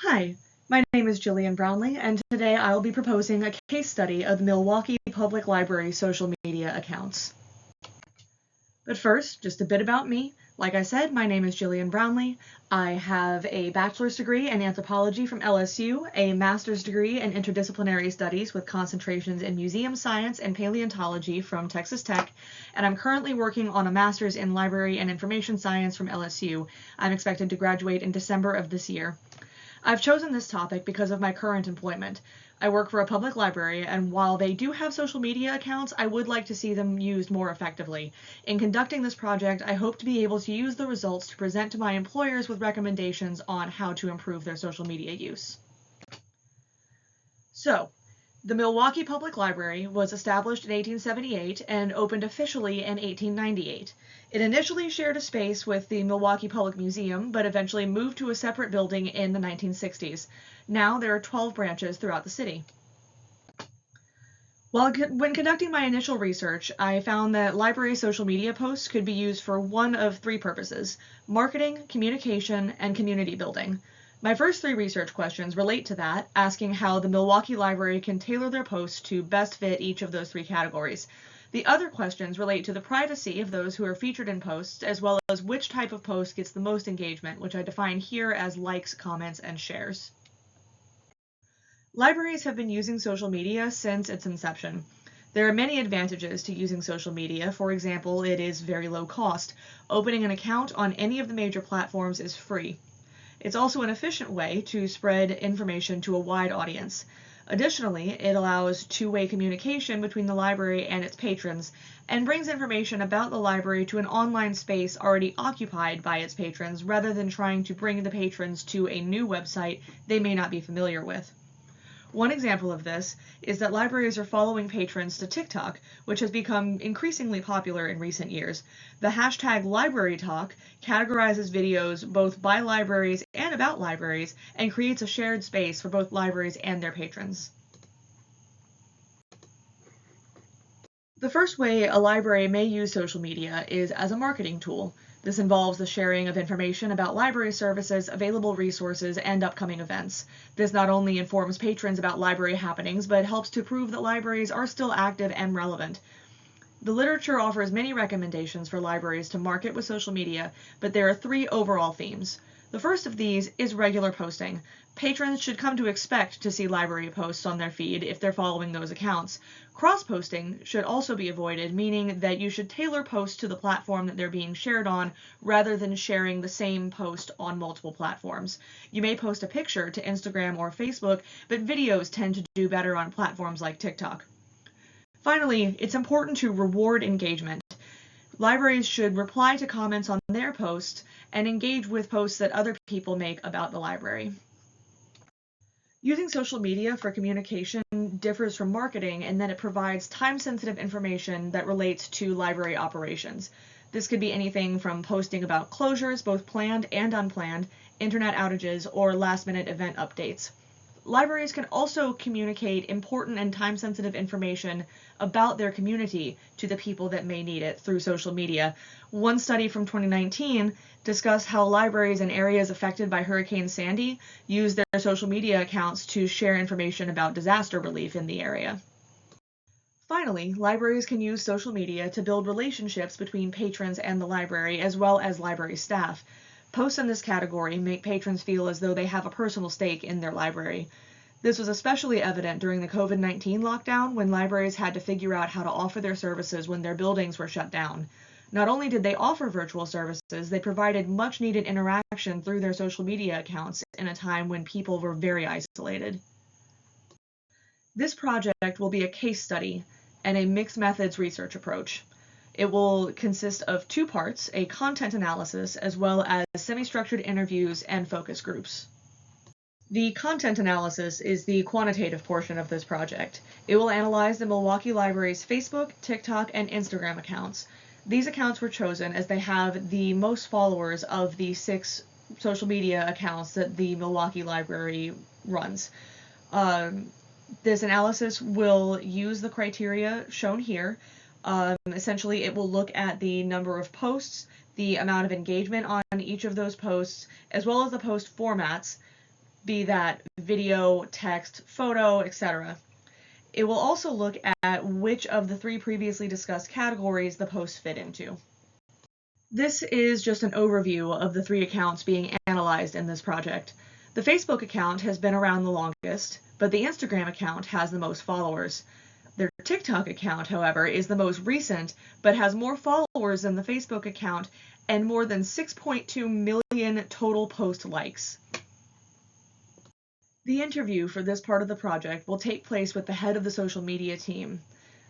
Hi, my name is Gillian Brownlee, and today I will be proposing a case study of the Milwaukee Public Library social media accounts. But first, just a bit about me. Like I said, my name is Gillian Brownlee. I have a bachelor's degree in anthropology from LSU, a master's degree in interdisciplinary studies with concentrations in museum science and paleontology from Texas Tech, and I'm currently working on a master's in library and information science from LSU. I'm expected to graduate in December of this year. I've chosen this topic because of my current employment. I work for a public library, and while they do have social media accounts, I would like to see them used more effectively. In conducting this project, I hope to be able to use the results to present to my employers with recommendations on how to improve their social media use. So, the Milwaukee Public Library was established in 1878 and opened officially in 1898. It initially shared a space with the Milwaukee Public Museum, but eventually moved to a separate building in the 1960s. Now there are 12 branches throughout the city. When conducting my initial research, I found that library social media posts could be used for one of three purposes: marketing, communication, and community building. My first three research questions relate to that, asking how the Milwaukee Library can tailor their posts to best fit each of those three categories. The other questions relate to the privacy of those who are featured in posts, as well as which type of post gets the most engagement, which I define here as likes, comments, and shares. Libraries have been using social media since its inception. There are many advantages to using social media. For example, it is very low cost. Opening an account on any of the major platforms is free. It's also an efficient way to spread information to a wide audience. Additionally, it allows two-way communication between the library and its patrons, and brings information about the library to an online space already occupied by its patrons, rather than trying to bring the patrons to a new website they may not be familiar with. One example of this is that libraries are following patrons to TikTok, which has become increasingly popular in recent years. The hashtag #LibraryTalk categorizes videos both by libraries and about libraries, and creates a shared space for both libraries and their patrons. The first way a library may use social media is as a marketing tool. This involves the sharing of information about library services, available resources, and upcoming events. This not only informs patrons about library happenings, but helps to prove that libraries are still active and relevant. The literature offers many recommendations for libraries to market with social media, but there are three overall themes. The first of these is regular posting. Patrons should come to expect to see library posts on their feed if they're following those accounts. Cross-posting should also be avoided, meaning that you should tailor posts to the platform that they're being shared on, rather than sharing the same post on multiple platforms. You may post a picture to Instagram or Facebook, but videos tend to do better on platforms like TikTok. Finally, it's important to reward engagement. Libraries should reply to comments on their posts and engage with posts that other people make about the library. Using social media for communication differs from marketing in that it provides time-sensitive information that relates to library operations. This could be anything from posting about closures, both planned and unplanned, internet outages, or last-minute event updates. Libraries can also communicate important and time-sensitive information about their community to the people that may need it through social media. One study from 2019 discussed how libraries in areas affected by Hurricane Sandy use their social media accounts to share information about disaster relief in the area. Finally, libraries can use social media to build relationships between patrons and the library, as well as library staff. Posts in this category make patrons feel as though they have a personal stake in their library. This was especially evident during the COVID-19 lockdown, when libraries had to figure out how to offer their services when their buildings were shut down. Not only did they offer virtual services, they provided much-needed interaction through their social media accounts in a time when people were very isolated. This project will be a case study and a mixed methods research approach. It will consist of two parts: a content analysis, as well as semi-structured interviews and focus groups. The content analysis is the quantitative portion of this project. It will analyze the Milwaukee Library's Facebook, TikTok, and Instagram accounts. These accounts were chosen as they have the most followers of the 6 social media accounts that the Milwaukee Library runs. This analysis will use the criteria shown here. Essentially, it will look at the number of posts, the amount of engagement on each of those posts, as well as the post formats. be that video, text, photo, etc. It will also look at which of the 3 previously discussed categories the posts fit into. This is just an overview of the 3 accounts being analyzed in this project. The Facebook account has been around the longest, but the Instagram account has the most followers. Their TikTok account, however, is the most recent, but has more followers than the Facebook account and more than 6.2 million total post likes. The interview for this part of the project will take place with the head of the social media team.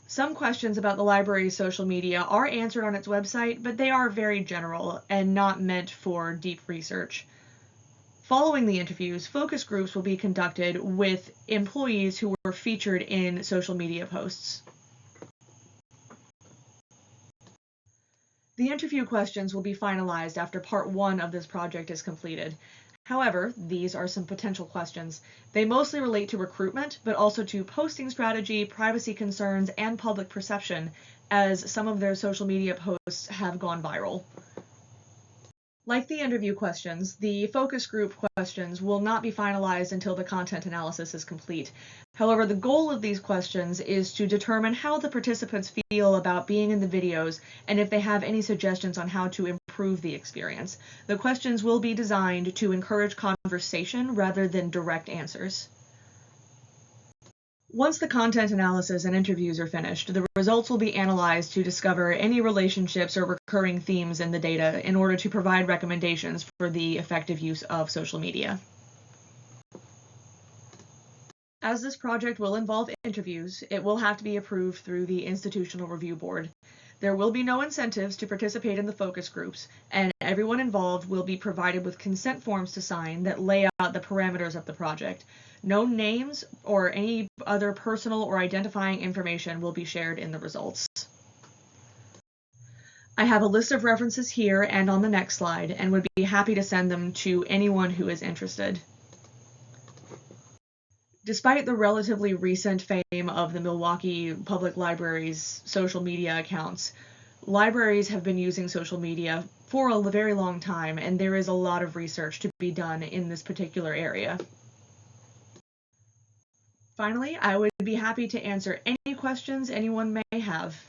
Some questions about the library's social media are answered on its website, but they are very general and not meant for deep research. Following the interviews, focus groups will be conducted with employees who were featured in social media posts. The interview questions will be finalized after part 1 of this project is completed. However, these are some potential questions. They mostly relate to recruitment, but also to posting strategy, privacy concerns, and public perception, as some of their social media posts have gone viral. Like the interview questions, the focus group questions will not be finalized until the content analysis is complete. However, the goal of these questions is to determine how the participants feel about being in the videos and if they have any suggestions on how to improve the experience. The questions will be designed to encourage conversation rather than direct answers. Once the content analysis and interviews are finished, the results will be analyzed to discover any relationships or recurring themes in the data in order to provide recommendations for the effective use of social media. As this project will involve interviews, it will have to be approved through the Institutional Review Board. There will be no incentives to participate in the focus groups, and everyone involved will be provided with consent forms to sign that lay out the parameters of the project. No names or any other personal or identifying information will be shared in the results. I have a list of references here and on the next slide, and would be happy to send them to anyone who is interested. Despite the relatively recent fame of the Milwaukee Public Library's social media accounts, libraries have been using social media for a very long time, and there is a lot of research to be done in this particular area. Finally, I would be happy to answer any questions anyone may have.